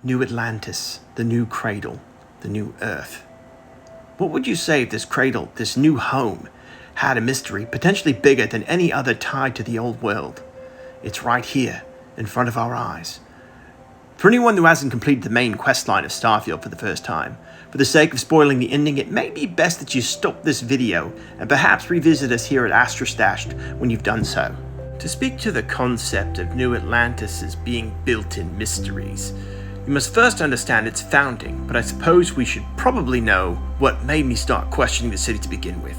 New Atlantis, the new cradle, the new Earth. What would you say if this cradle, this new home, had a mystery potentially bigger than any other tied to the old world? It's right here, in front of our eyes. For anyone who hasn't completed the main questline of Starfield for the first time, for the sake of spoiling the ending, it may be best that you stop this video and perhaps revisit us here at Astrostashed when you've done so. To speak to the concept of New Atlantis as being built in mysteries, you must first understand its founding, but I suppose we should probably know what made me start questioning the city to begin with.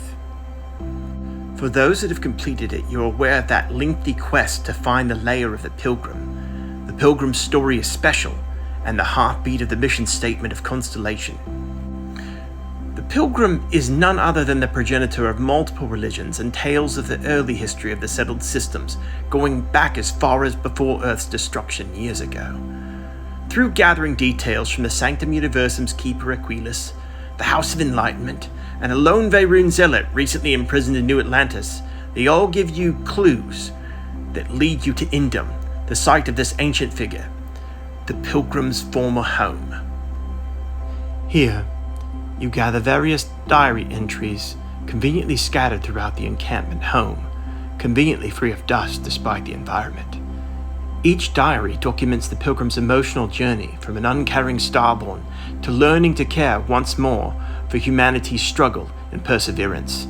For those that have completed it, you're aware of that lengthy quest to find the lair of the Pilgrim. The Pilgrim's story is special, and the heartbeat of the mission statement of Constellation. The Pilgrim is none other than the progenitor of multiple religions and tales of the early history of the settled systems, going back as far as before Earth's destruction years ago. Through gathering details from the Sanctum Universum's keeper Aquilus, the House of Enlightenment, and a lone Veyroon zealot recently imprisoned in New Atlantis, they all give you clues that lead you to Indum, the site of this ancient figure, the Pilgrim's former home. Here, you gather various diary entries conveniently scattered throughout the encampment home, conveniently free of dust despite the environment. Each diary documents the Pilgrim's emotional journey from an uncaring Starborn to learning to care once more for humanity's struggle and perseverance.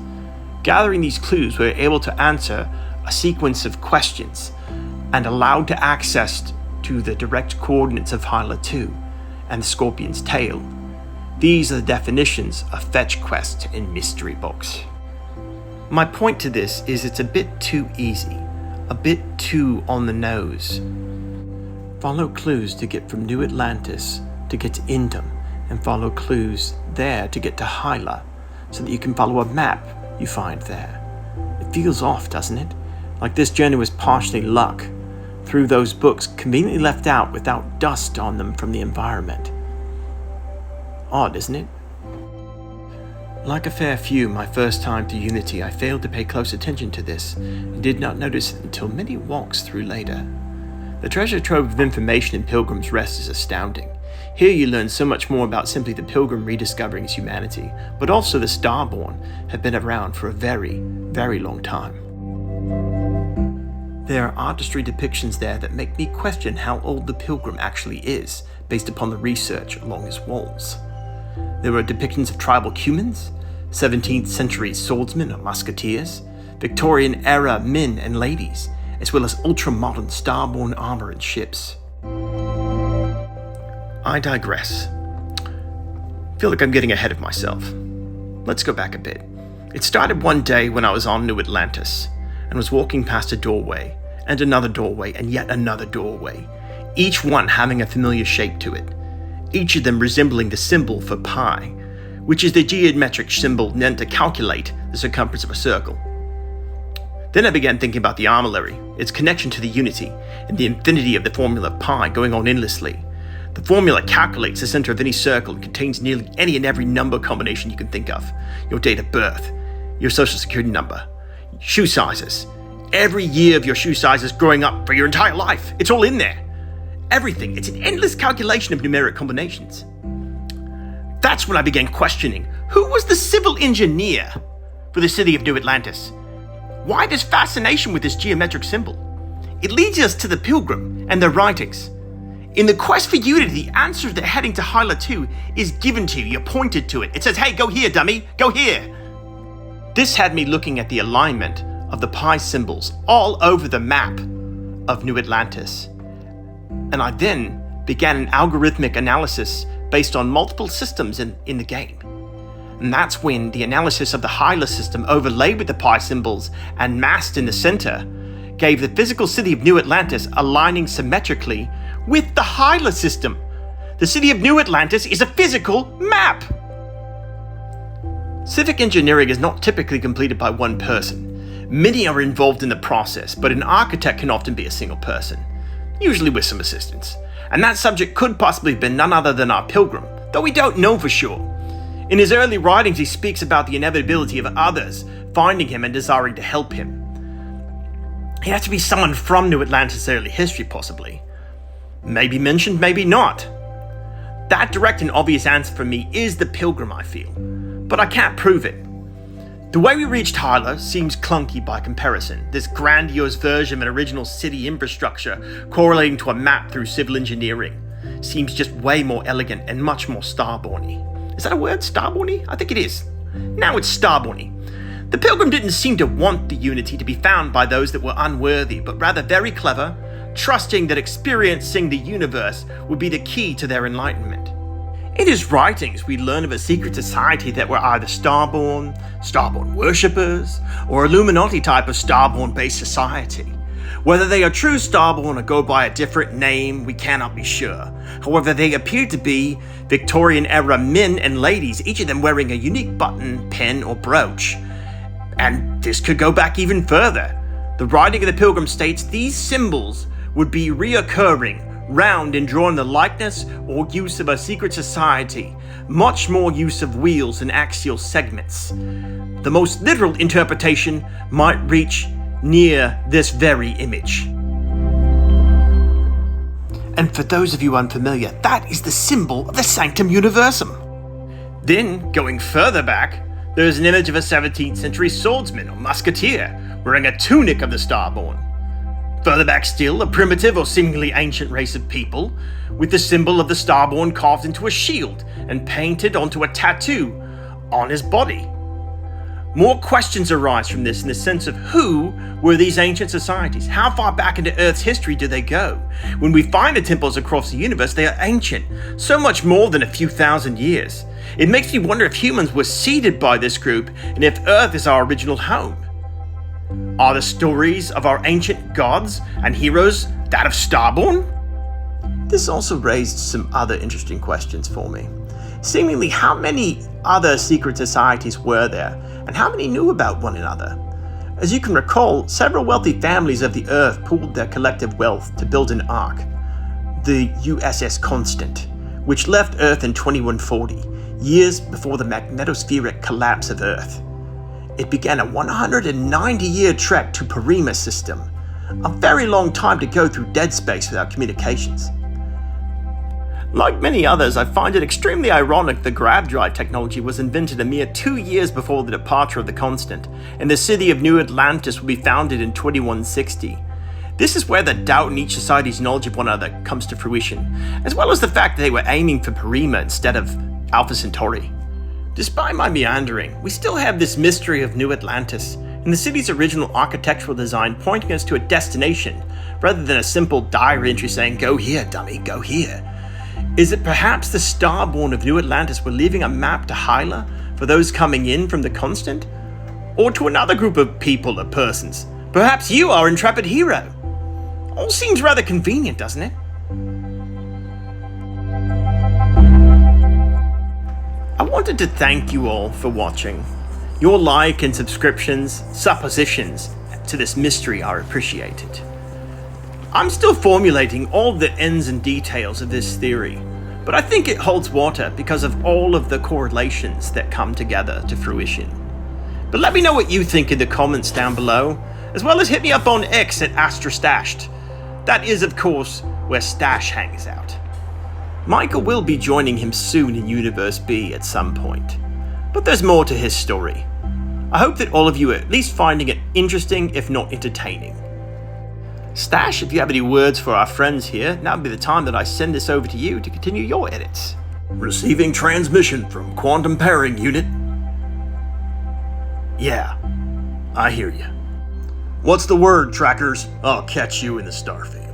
Gathering these clues, we're able to answer a sequence of questions and allowed to access to the direct coordinates of Hyla 2 and the Scorpion's tail. These are the definitions of fetch quests in mystery books. My point to this is it's a bit too easy. A bit too on the nose. Follow clues to get from New Atlantis to get to Indum, and follow clues there to get to Hyla, so that you can follow a map you find there. It feels off, doesn't it? Like this journey was partially luck, through those books conveniently left out without dust on them from the environment. Odd, isn't it? Like a fair few, my first time through Unity, I failed to pay close attention to this, and did not notice it until many walks through later. The treasure trove of information in Pilgrim's Rest is astounding. Here you learn so much more about simply the Pilgrim rediscovering his humanity, but also the Starborn have been around for a very, very long time. There are artistry depictions there that make me question how old the Pilgrim actually is, based upon the research along his walls. There were depictions of tribal humans, 17th century swordsmen or musketeers, Victorian-era men and ladies, as well as ultra-modern Starborn armor and ships. I digress. Feel like I'm getting ahead of myself. Let's go back a bit. It started one day when I was on New Atlantis, and was walking past a doorway, and another doorway, and yet another doorway, each one having a familiar shape to it, each of them resembling the symbol for pi, which is the geometric symbol meant to calculate the circumference of a circle. Then I began thinking about the armillary, its connection to the unity, and the infinity of the formula pi going on endlessly. The formula calculates the center of any circle and contains nearly any and every number combination you can think of. Your date of birth, your social security number, shoe sizes, every year of your shoe sizes growing up for your entire life. It's all in there. Everything. It's an endless calculation of numeric combinations. That's when I began questioning, who was the civil engineer for the city of New Atlantis? Why this fascination with this geometric symbol? It leads us to the Pilgrim and their writings. In the quest for unity, the answer that heading to Hyla 2 is given to you. You're pointed to it. It says, hey, go here, dummy, go here. This had me looking at the alignment of the pi symbols all over the map of New Atlantis. And I then began an algorithmic analysis based on multiple systems in the game. And that's when the analysis of the Hyla system overlaid with the pi symbols and massed in the center gave the physical city of New Atlantis aligning symmetrically with the Hyla system. The city of New Atlantis is a physical map! Civic engineering is not typically completed by one person. Many are involved in the process, but an architect can often be a single person, usually with some assistance. And that subject could possibly have been none other than our Pilgrim, though we don't know for sure. In his early writings, he speaks about the inevitability of others finding him and desiring to help him. He has to be someone from New Atlantis' early history, possibly. Maybe mentioned, maybe not. That direct and obvious answer for me is the Pilgrim, I feel, but I can't prove it. The way we reached Hyla seems clunky by comparison, this grandiose version of an original city infrastructure correlating to a map through civil engineering. Seems just way more elegant and much more Starborny. Is that a word, Starborny? I think it is. Now it's Starborny. The Pilgrim didn't seem to want the unity to be found by those that were unworthy, but rather very clever, trusting that experiencing the universe would be the key to their enlightenment. In his writings, we learn of a secret society that were either Starborn worshippers, or Illuminati type of Starborn-based society. Whether they are true Starborn or go by a different name, we cannot be sure. However, they appear to be Victorian-era men and ladies, each of them wearing a unique button, pin, or brooch. And this could go back even further. The writing of the Pilgrim states these symbols would be reoccurring, round and drawn the likeness or use of a secret society, much more use of wheels and axial segments. The most literal interpretation might reach near this very image. And for those of you unfamiliar, that is the symbol of the Sanctum Universum. Then, going further back, there is an image of a 17th century swordsman or musketeer wearing a tunic of the Starborn. Further back still, a primitive or seemingly ancient race of people, with the symbol of the Starborn carved into a shield and painted onto a tattoo on his body. More questions arise from this in the sense of who were these ancient societies? How far back into Earth's history do they go? When we find the temples across the universe, they are ancient, so much more than a few thousand years. It makes me wonder if humans were seeded by this group and if Earth is our original home. Are the stories of our ancient gods and heroes that of Starborn? This also raised some other interesting questions for me. Seemingly, how many other secret societies were there, and how many knew about one another? As you can recall, several wealthy families of the Earth pooled their collective wealth to build an ark, the USS Constant, which left Earth in 2140, years before the magnetospheric collapse of Earth. It began a 190-year trek to Parima system, a very long time to go through dead space without communications. Like many others, I find it extremely ironic the grav drive technology was invented a mere 2 years before the departure of the Constant, and the city of New Atlantis would be founded in 2160. This is where the doubt in each society's knowledge of one another comes to fruition, as well as the fact that they were aiming for Parima instead of Alpha Centauri. Despite my meandering, we still have this mystery of New Atlantis, and the city's original architectural design pointing us to a destination, rather than a simple diary entry saying, "Go here, dummy, go here." Is it perhaps the Starborn of New Atlantis were leaving a map to Hyla for those coming in from the Constant? Or to another group of people or persons? Perhaps you, our intrepid hero? All seems rather convenient, doesn't it? I wanted to thank you all for watching. Your like and subscriptions, suppositions to this mystery are appreciated. I'm still formulating all the ends and details of this theory, but I think it holds water because of all of the correlations that come together to fruition. But let me know what you think in the comments down below, as well as hit me up on X at AstraStashed. That is, of course, where Stash hangs out. Michael will be joining him soon in Universe B at some point, but there's more to his story. I hope that all of you are at least finding it interesting, if not entertaining. Stash, if you have any words for our friends here, now would be the time that I send this over to you to continue your edits. Receiving transmission from Quantum Pairing Unit. Yeah, I hear you. What's the word, trackers? I'll catch you in the Starfield.